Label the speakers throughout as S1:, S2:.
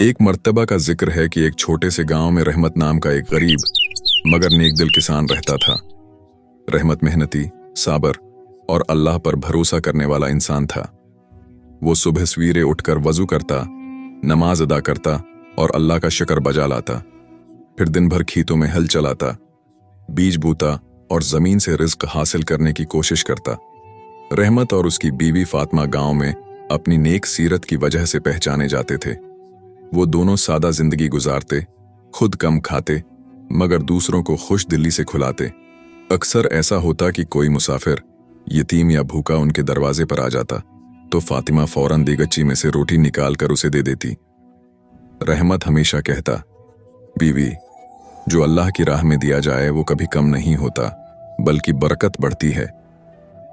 S1: एक मर्तबा का जिक्र है कि एक छोटे से गांव में रहमत नाम का एक गरीब मगर नेक दिल किसान रहता था। रहमत मेहनती, साबर और अल्लाह पर भरोसा करने वाला इंसान था। वो सुबह सवेरे उठकर वजू करता, नमाज अदा करता और अल्लाह का शुक्र बजा लाता। फिर दिन भर खेतों में हल चलाता, बीज बोता और जमीन से रिज्क हासिल करने की कोशिश करता। रहमत और उसकी बीवी फातिमा गांव में अपनी नेक सीरत की वजह से पहचाने जाते थे। वो दोनों सादा जिंदगी गुजारते, खुद कम खाते मगर दूसरों को खुश दिली से खिलाते। अक्सर ऐसा होता कि कोई मुसाफिर, यतीम या भूखा उनके दरवाजे पर आ जाता तो फातिमा फौरन देगच्ची में से रोटी निकाल कर उसे दे देती। रहमत हमेशा कहता, बीवी, जो अल्लाह की राह में दिया जाए वो कभी कम नहीं होता बल्कि बरकत बढ़ती है।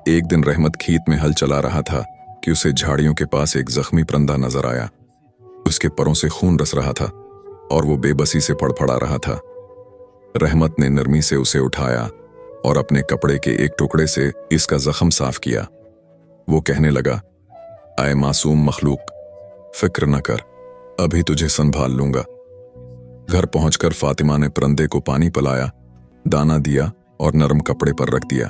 S1: एक दिन रहमत खेत में हल चला रहा था कि उसे झाड़ियों के पास एक जख्मी परिंदा नजर आया। उसके परों से खून रस रहा था और वो बेबसी से फड़फड़ा रहा था। रहमत ने नरमी से उसे उठाया और अपने कपड़े के एक टुकड़े से इसका जख्म साफ किया। वो कहने लगा, आए मासूम मखलूक, फिक्र न कर, अभी तुझे संभाल लूंगा। घर पहुंचकर फातिमा ने परिंदे को पानी पिलाया, दाना दिया और नरम कपड़े पर रख दिया।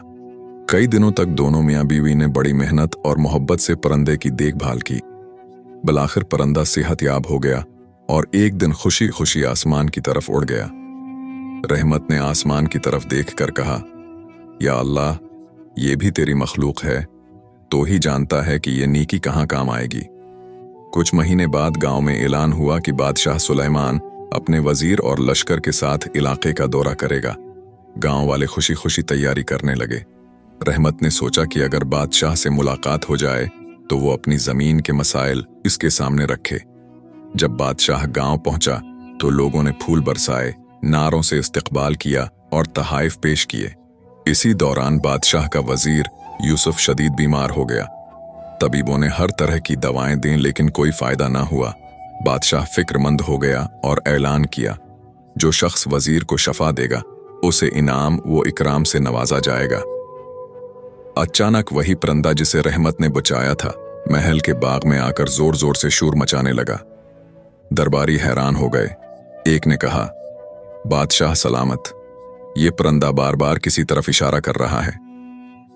S1: कई दिनों तक दोनों मियां बीवी ने बड़ी मेहनत और मोहब्बत से परिंदे की देखभाल की। बलाखिर परिंदा सेहतयाब हो गया और एक दिन खुशी खुशी आसमान की तरफ उड़ गया। रहमत ने आसमान की तरफ देखकर कहा, या अल्लाह, ये भी तेरी मखलूक है, तो ही जानता है कि ये नेकी कहाँ काम आएगी। कुछ महीने बाद गांव में ऐलान हुआ कि बादशाह सुलेमान अपने वजीर और लश्कर के साथ इलाके का दौरा करेगा। गांव वाले खुशी खुशी तैयारी करने लगे। रहमत ने सोचा कि अगर बादशाह से मुलाकात हो जाए तो वो अपनी जमीन के मसाइल इसके सामने रखे। जब बादशाह गांव पहुंचा तो लोगों ने फूल बरसाए, नारों से इस्तकबाल किया और तहाइफ पेश किए। इसी दौरान बादशाह का वजीर यूसुफ शदीद बीमार हो गया। तबीबों ने हर तरह की दवाएं दी लेकिन कोई फायदा ना हुआ। बादशाह फिक्रमंद हो गया और ऐलान किया, जो शख्स वजीर को शफा देगा उसे इनाम व इकराम से नवाजा जाएगा। अचानक वही परिंदा जिसे रहमत ने बचाया था महल के बाग में आकर जोर जोर से शोर मचाने लगा। दरबारी हैरान हो गए। एक ने कहा, बादशाह सलामत, ये परिंदा बार बार किसी तरफ इशारा कर रहा है।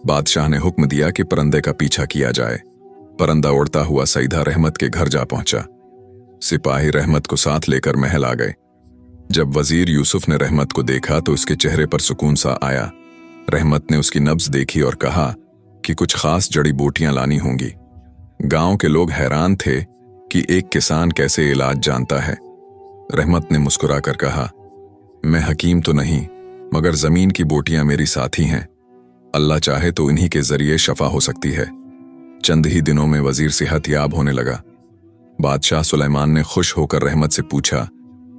S1: बादशाह ने हुक्म दिया कि परिंदे का पीछा किया जाए। परिंदा उड़ता हुआ सीधा रहमत के घर जा पहुंचा। सिपाही रहमत को साथ लेकर महल आ गए। जब वजीर यूसुफ ने रहमत को देखा तो उसके चेहरे पर सुकून सा आया। रहमत ने उसकी नब्ज देखी और कहा कि कुछ खास जड़ी बूटियां लानी होंगी। गांव के लोग हैरान थे कि एक किसान कैसे इलाज जानता है। रहमत ने मुस्कुराकर कहा, मैं हकीम तो नहीं मगर जमीन की बूटियां मेरी साथी हैं। अल्लाह चाहे तो इन्हीं के जरिए शफा हो सकती है। चंद ही दिनों में वजीर सेहतयाब होने लगा। बादशाह सुलेमान ने खुश होकर रहमत से पूछा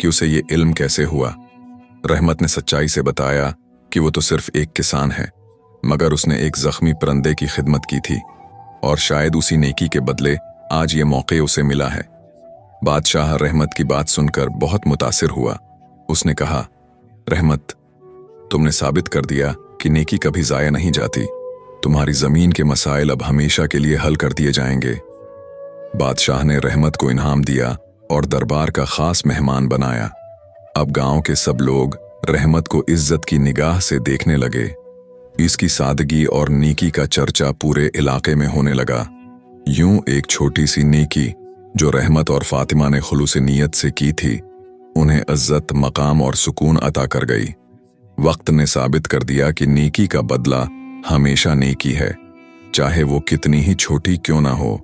S1: कि उसे ये इल्म कैसे हुआ। रहमत ने सच्चाई से बताया कि वो तो सिर्फ एक किसान है मगर उसने एक जख्मी परिंदे की खिदमत की थी और शायद उसी नेकी के बदले आज ये मौके उसे मिला है। बादशाह रहमत की बात सुनकर बहुत मुतासिर हुआ। उसने कहा, रहमत, तुमने साबित कर दिया कि नेकी कभी जाया नहीं जाती। तुम्हारी जमीन के मसाइल अब हमेशा के लिए हल कर दिए जाएंगे। बादशाह ने रहमत को इनाम दिया और दरबार का खास मेहमान बनाया। अब गांव के सब लोग रहमत को इज्जत की निगाह से देखने लगे। इसकी सादगी और नेकी का चर्चा पूरे इलाके में होने लगा। यूं एक छोटी सी नेकी जो रहमत और फातिमा ने खुलूस नीयत से की थी, उन्हें इज्जत, मकाम और सुकून अता कर गई। वक्त ने साबित कर दिया कि नेकी का बदला हमेशा नेकी है, चाहे वो कितनी ही छोटी क्यों ना हो।